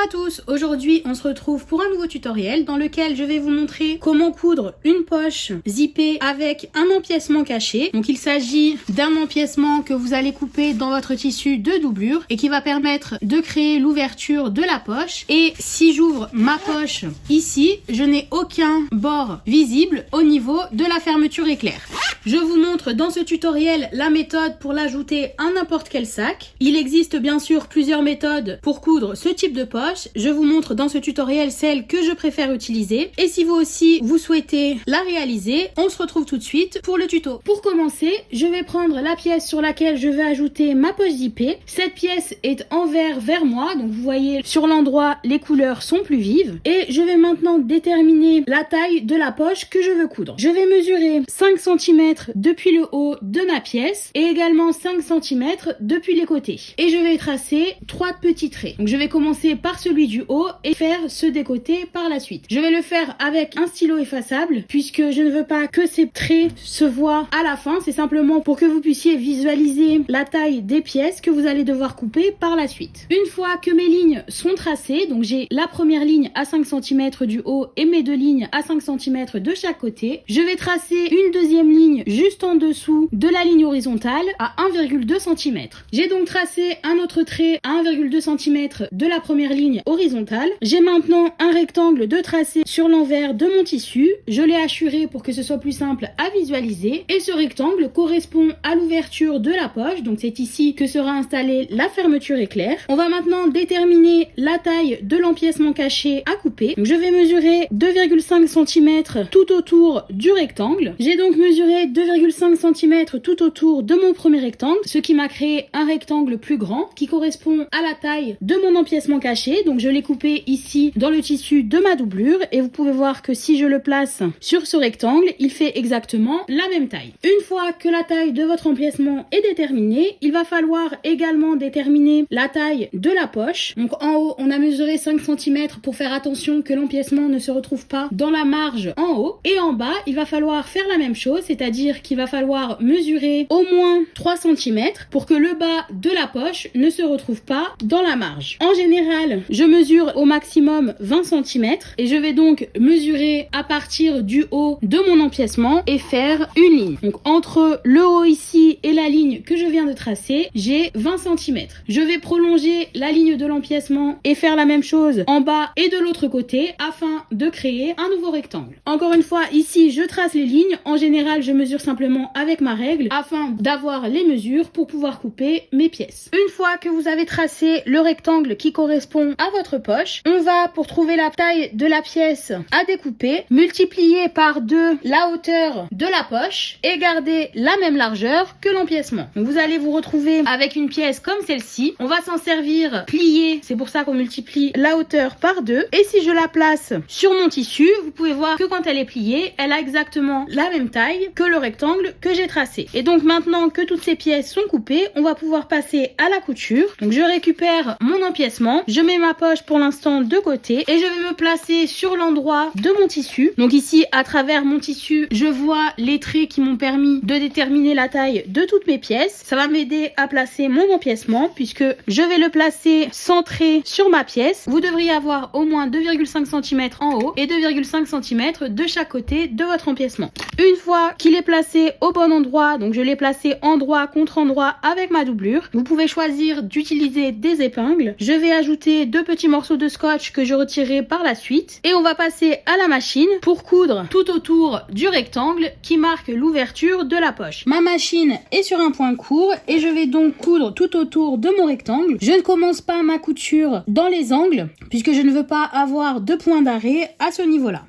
à tous, aujourd'hui on se retrouve pour un nouveau tutoriel dans lequel je vais vous montrer comment coudre une poche zippée avec un empiècement caché. Donc il s'agit d'un empiècement que vous allez couper dans votre tissu de doublure et qui va permettre de créer l'ouverture de la poche. Et si j'ouvre ma poche ici, je n'ai aucun bord visible au niveau de la fermeture éclair. Je vous montre dans ce tutoriel la méthode pour l'ajouter à n'importe quel sac. Il existe bien sûr plusieurs méthodes pour coudre ce type de poche. Je vous montre dans ce tutoriel celle que je préfère utiliser. Et si vous aussi vous souhaitez la réaliser, on se retrouve tout de suite pour le tuto. Pour commencer, je vais prendre la pièce sur laquelle je vais ajouter ma poche zippée. Cette pièce est envers vers moi, donc vous voyez sur l'endroit les couleurs sont plus vives. Et je vais maintenant déterminer la taille de la poche que je veux coudre. Je vais mesurer 5 cm depuis le haut de ma pièce et également 5 cm depuis les côtés. Et je vais tracer 3 petits traits. Donc je vais commencer par celui du haut et faire ceux des côtés par la suite. Je vais le faire avec un stylo effaçable puisque je ne veux pas que ces traits se voient à la fin. C'est simplement pour que vous puissiez visualiser la taille des pièces que vous allez devoir couper par la suite. Une fois que mes lignes sont tracées, donc j'ai la première ligne à 5 cm du haut et mes deux lignes à 5 cm de chaque côté, je vais tracer une deuxième ligne juste en dessous de la ligne horizontale à 1,2 cm. J'ai donc tracé un autre trait à 1,2 cm de la première ligne horizontale. J'ai maintenant un rectangle de tracé sur l'envers de mon tissu. Je l'ai hachuré pour que ce soit plus simple à visualiser. Et ce rectangle correspond à l'ouverture de la poche. Donc c'est ici que sera installée la fermeture éclair. On va maintenant déterminer la taille de l'empiècement caché à couper. Donc je vais mesurer 2,5 cm tout autour du rectangle. J'ai donc mesuré 2,5 cm tout autour de mon premier rectangle, ce qui m'a créé un rectangle plus grand qui correspond à la taille de mon empiècement caché. Donc je l'ai coupé ici dans le tissu de ma doublure et vous pouvez voir que si je le place sur ce rectangle, il fait exactement la même taille. Une fois que la taille de votre empiècement est déterminée, il va falloir également déterminer la taille de la poche. Donc en haut, on a mesuré 5 cm pour faire attention que l'empiècement ne se retrouve pas dans la marge en haut. Et en bas, il va falloir faire la même chose, c'est-à-dire qu'il va falloir mesurer au moins 3 cm pour que le bas de la poche ne se retrouve pas dans la marge. En général, je mesure au maximum 20 cm et je vais donc mesurer à partir du haut de mon empiècement et faire une ligne. Donc entre le haut ici et la ligne que je viens de tracer, j'ai 20 cm. Je vais prolonger la ligne de l'empiècement et faire la même chose en bas et de l'autre côté afin de créer un nouveau rectangle. Encore une fois, ici je trace les lignes. En général, je mesure simplement avec ma règle afin d'avoir les mesures pour pouvoir couper mes pièces. Une fois que vous avez tracé le rectangle qui correspond à votre poche, on va, pour trouver la taille de la pièce à découper, multiplier par 2 la hauteur de la poche et garder la même largeur que l'empiècement. Donc vous allez vous retrouver avec une pièce comme celle-ci. On va s'en servir pliée, c'est pour ça qu'on multiplie la hauteur par 2. Et si je la place sur mon tissu, vous pouvez voir que quand elle est pliée, elle a exactement la même taille que le rectangle que j'ai tracé. Et donc maintenant que toutes ces pièces sont coupées, on va pouvoir passer à la couture. Donc je récupère mon empiècement, je mets ma poche pour l'instant de côté et je vais me placer sur l'endroit de mon tissu. Donc ici, à travers mon tissu, je vois les traits qui m'ont permis de déterminer la taille de toutes mes pièces. Ça va m'aider à placer mon empiècement puisque je vais le placer centré sur ma pièce. Vous devriez avoir au moins 2,5 cm en haut et 2,5 cm de chaque côté de votre empiècement. Une fois qu'il est placé au bon endroit, donc je l'ai placé endroit contre endroit avec ma doublure, vous pouvez choisir d'utiliser des épingles. Je vais ajouter 2 petits morceaux de scotch que je retirerai par la suite et on va passer à la machine pour coudre tout autour du rectangle qui marque l'ouverture de la poche. Ma machine est sur un point court et je vais donc coudre tout autour de mon rectangle. Je ne commence pas ma couture dans les angles puisque je ne veux pas avoir de point d'arrêt à ce niveau-là.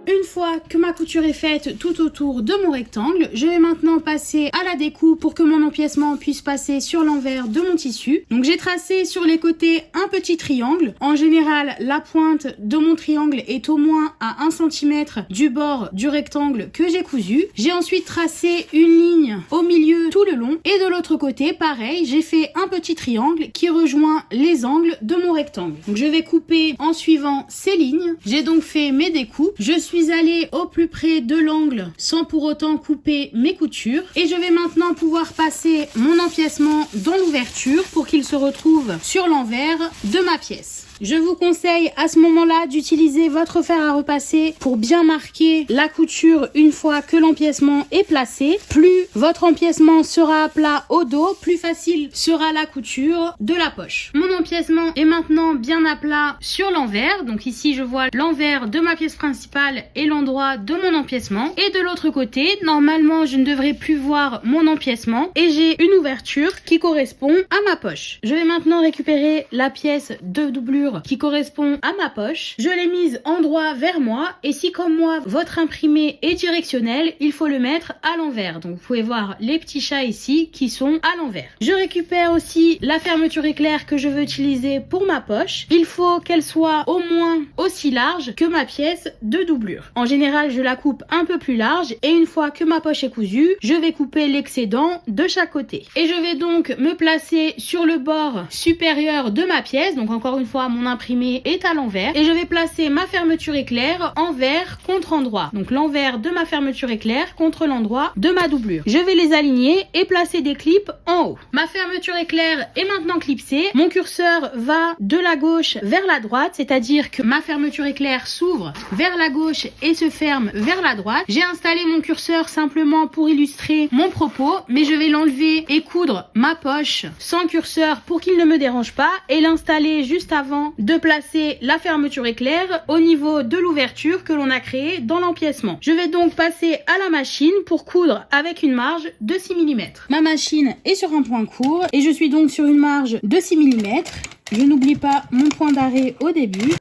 Une fois que ma couture est faite tout autour de mon rectangle, je vais maintenant passer à la découpe pour que mon empiècement puisse passer sur l'envers de mon tissu. Donc j'ai tracé sur les côtés un petit triangle. En général, la pointe de mon triangle est au moins à 1 cm du bord du rectangle que j'ai cousu. J'ai ensuite tracé une ligne au milieu tout le long et de l'autre côté, pareil, j'ai fait un petit triangle qui rejoint les angles de mon rectangle. Donc je vais couper en suivant ces lignes. J'ai donc fait mes découpes. Je suis allée au plus près de l'angle sans pour autant couper mes coutures et je vais maintenant pouvoir passer mon empiècement dans l'ouverture pour qu'il se retrouve sur l'envers de ma pièce. Je vous conseille à ce moment-là d'utiliser votre fer à repasser pour bien marquer la couture une fois que l'empiècement est placé. Plus votre empiècement sera à plat au dos, plus facile sera la couture de la poche. Mon empiècement est maintenant bien à plat sur l'envers. Donc ici je vois l'envers de ma pièce principale et l'endroit de mon empiècement. Et de l'autre côté, normalement je ne devrais plus voir mon empiècement et j'ai une ouverture qui correspond à ma poche. Je vais maintenant récupérer la pièce de doublure qui correspond à ma poche. Je l'ai mise en droit vers moi et si comme moi votre imprimé est directionnel, il faut le mettre à l'envers. Donc vous pouvez voir les petits chats ici qui sont à l'envers. Je récupère aussi la fermeture éclair que je veux utiliser pour ma poche. Il faut qu'elle soit au moins aussi large que ma pièce de doublure. En général, je la coupe un peu plus large et une fois que ma poche est cousue, je vais couper l'excédent de chaque côté. Et je vais donc me placer sur le bord supérieur de ma pièce. Donc encore une fois, mon imprimé est à l'envers et je vais placer ma fermeture éclair envers contre endroit. Donc l'envers de ma fermeture éclair contre l'endroit de ma doublure. Je vais les aligner et placer des clips en haut. Ma fermeture éclair est maintenant clipsée. Mon curseur va de la gauche vers la droite, c'est-à-dire que ma fermeture éclair s'ouvre vers la gauche et se ferme vers la droite. J'ai installé mon curseur simplement pour illustrer mon propos, mais je vais l'enlever et coudre ma poche sans curseur pour qu'il ne me dérange pas et l'installer juste avant de placer la fermeture éclair au niveau de l'ouverture que l'on a créée dans l'empiècement. Je vais donc passer à la machine pour coudre avec une marge de 6 mm. Ma machine est sur un point court et je suis donc sur une marge de 6 mm. Je n'oublie pas mon point d'arrêt au début.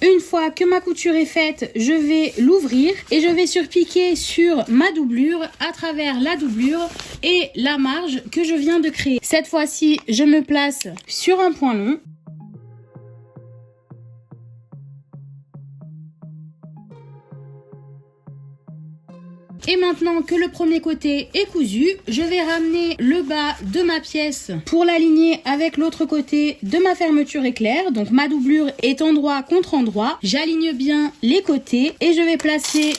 Une fois que ma couture est faite, je vais l'ouvrir et je vais surpiquer sur ma doublure à travers la doublure et la marge que je viens de créer. Cette fois-ci, je me place sur un point long. Et maintenant que le premier côté est cousu, je vais ramener le bas de ma pièce pour l'aligner avec l'autre côté de ma fermeture éclair. Donc ma doublure est endroit contre endroit. J'aligne bien les côtés et je vais placer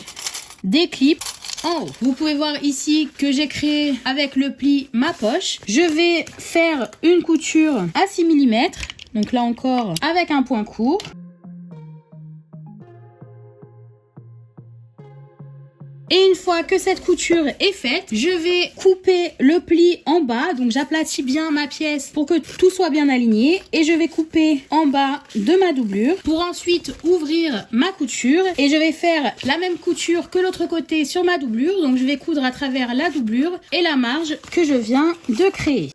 des clips en haut. Vous pouvez voir ici que j'ai créé avec le pli ma poche. Je vais faire une couture à 6 mm. Donc là encore avec un point court. Et une fois que cette couture est faite, je vais couper le pli en bas. Donc j'aplatis bien ma pièce pour que tout soit bien aligné. Et je vais couper en bas de ma doublure pour ensuite ouvrir ma couture. Et je vais faire la même couture que l'autre côté sur ma doublure. Donc je vais coudre à travers la doublure et la marge que je viens de créer.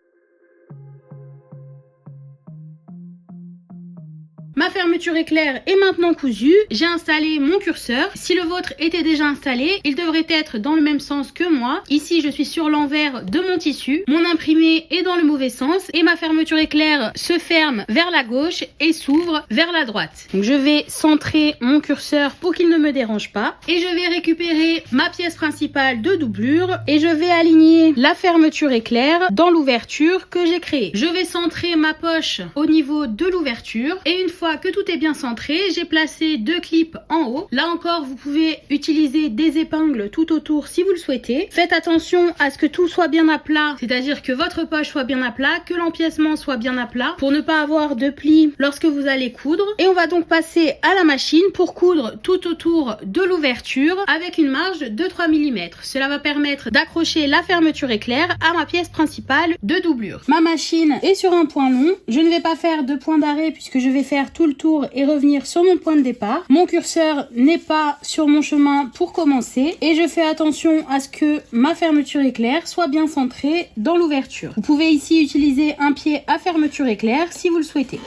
Ma fermeture éclair est maintenant cousue, j'ai installé mon curseur. Si le vôtre était déjà installé, il devrait être dans le même sens que moi. Ici, je suis sur l'envers de mon tissu. Mon imprimé est dans le mauvais sens et ma fermeture éclair se ferme vers la gauche et s'ouvre vers la droite. Donc, je vais centrer mon curseur pour qu'il ne me dérange pas. Et je vais récupérer ma pièce principale de doublure et je vais aligner la fermeture éclair dans l'ouverture que j'ai créée. Je vais centrer ma poche au niveau de l'ouverture et une fois que tout est bien centré, j'ai placé 2 clips en haut. Là encore, vous pouvez utiliser des épingles tout autour si vous le souhaitez. Faites attention à ce que tout soit bien à plat, c'est-à-dire que votre poche soit bien à plat, que l'empiècement soit bien à plat pour ne pas avoir de plis lorsque vous allez coudre. Et on va donc passer à la machine pour coudre tout autour de l'ouverture avec une marge de 3 mm. Cela va permettre d'accrocher la fermeture éclair à ma pièce principale de doublure. Ma machine est sur un point long. Je ne vais pas faire de point d'arrêt puisque je vais faire tout le tour et revenir sur mon point de départ. Mon curseur n'est pas sur mon chemin pour commencer et je fais attention à ce que ma fermeture éclair soit bien centrée dans l'ouverture. Vous pouvez ici utiliser un pied à fermeture éclair si vous le souhaitez.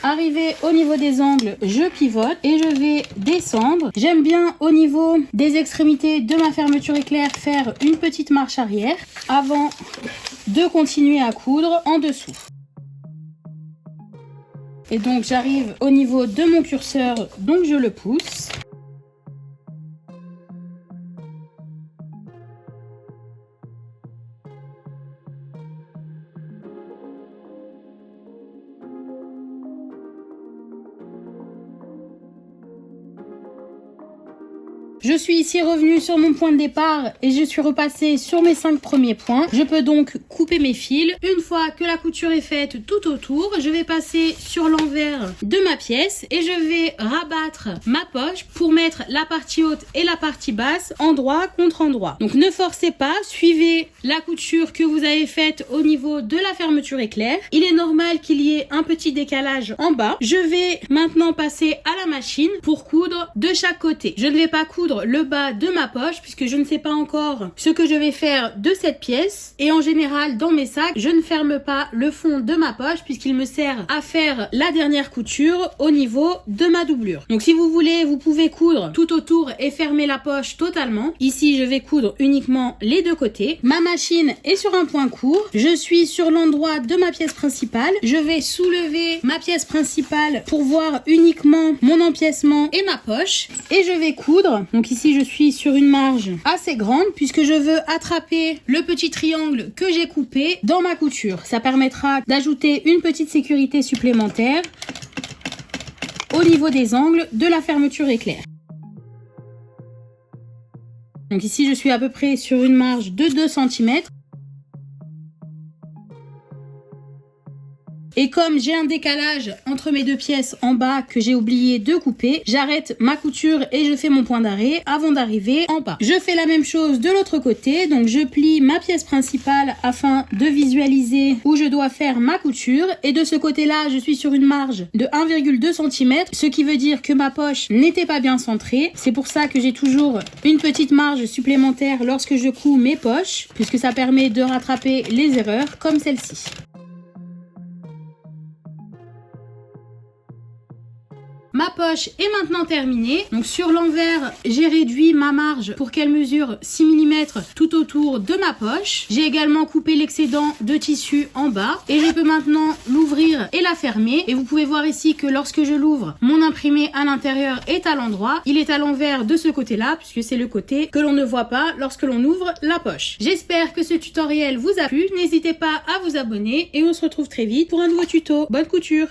Arrivé au niveau des angles, je pivote et je vais descendre. J'aime bien au niveau des extrémités de ma fermeture éclair faire une petite marche arrière avant de continuer à coudre en dessous. Et donc j'arrive au niveau de mon curseur, donc je le pousse. Je suis ici revenue sur mon point de départ et je suis repassée sur mes 5 premiers points. Je peux donc couper mes fils. Une fois que la couture est faite tout autour, je vais passer sur l'envers de ma pièce et je vais rabattre ma poche pour mettre la partie haute et la partie basse endroit contre endroit. Donc ne forcez pas, suivez la couture que vous avez faite au niveau de la fermeture éclair. Il est normal qu'il y ait un petit décalage en bas. Je vais maintenant passer à la machine pour coudre de chaque côté. Je ne vais pas coudre le bas de ma poche puisque je ne sais pas encore ce que je vais faire de cette pièce, et en général dans mes sacs je ne ferme pas le fond de ma poche puisqu'il me sert à faire la dernière couture au niveau de ma doublure. Donc si vous voulez, vous pouvez coudre tout autour et fermer la poche totalement. Ici je vais coudre uniquement les deux côtés. Ma machine est sur un point court, je suis sur l'endroit de ma pièce principale. Je vais soulever ma pièce principale pour voir uniquement mon empiècement et ma poche et je vais coudre. Donc ici je suis sur une marge assez grande puisque je veux attraper le petit triangle que j'ai coupé dans ma couture. Ça permettra d'ajouter une petite sécurité supplémentaire au niveau des angles de la fermeture éclair. Donc ici je suis à peu près sur une marge de 2 cm. Et comme j'ai un décalage entre mes deux pièces en bas que j'ai oublié de couper, j'arrête ma couture et je fais mon point d'arrêt avant d'arriver en bas. Je fais la même chose de l'autre côté, donc je plie ma pièce principale afin de visualiser où je dois faire ma couture. Et de ce côté-là, je suis sur une marge de 1,2 cm, ce qui veut dire que ma poche n'était pas bien centrée. C'est pour ça que j'ai toujours une petite marge supplémentaire lorsque je couds mes poches, puisque ça permet de rattraper les erreurs comme celle-ci. Ma poche est maintenant terminée. Donc sur l'envers, j'ai réduit ma marge pour qu'elle mesure 6 mm tout autour de ma poche. J'ai également coupé l'excédent de tissu en bas et je peux maintenant l'ouvrir et la fermer. Et vous pouvez voir ici que lorsque je l'ouvre, mon imprimé à l'intérieur est à l'endroit. Il est à l'envers de ce côté-là puisque c'est le côté que l'on ne voit pas lorsque l'on ouvre la poche. J'espère que ce tutoriel vous a plu. N'hésitez pas à vous abonner et on se retrouve très vite pour un nouveau tuto. Bonne couture!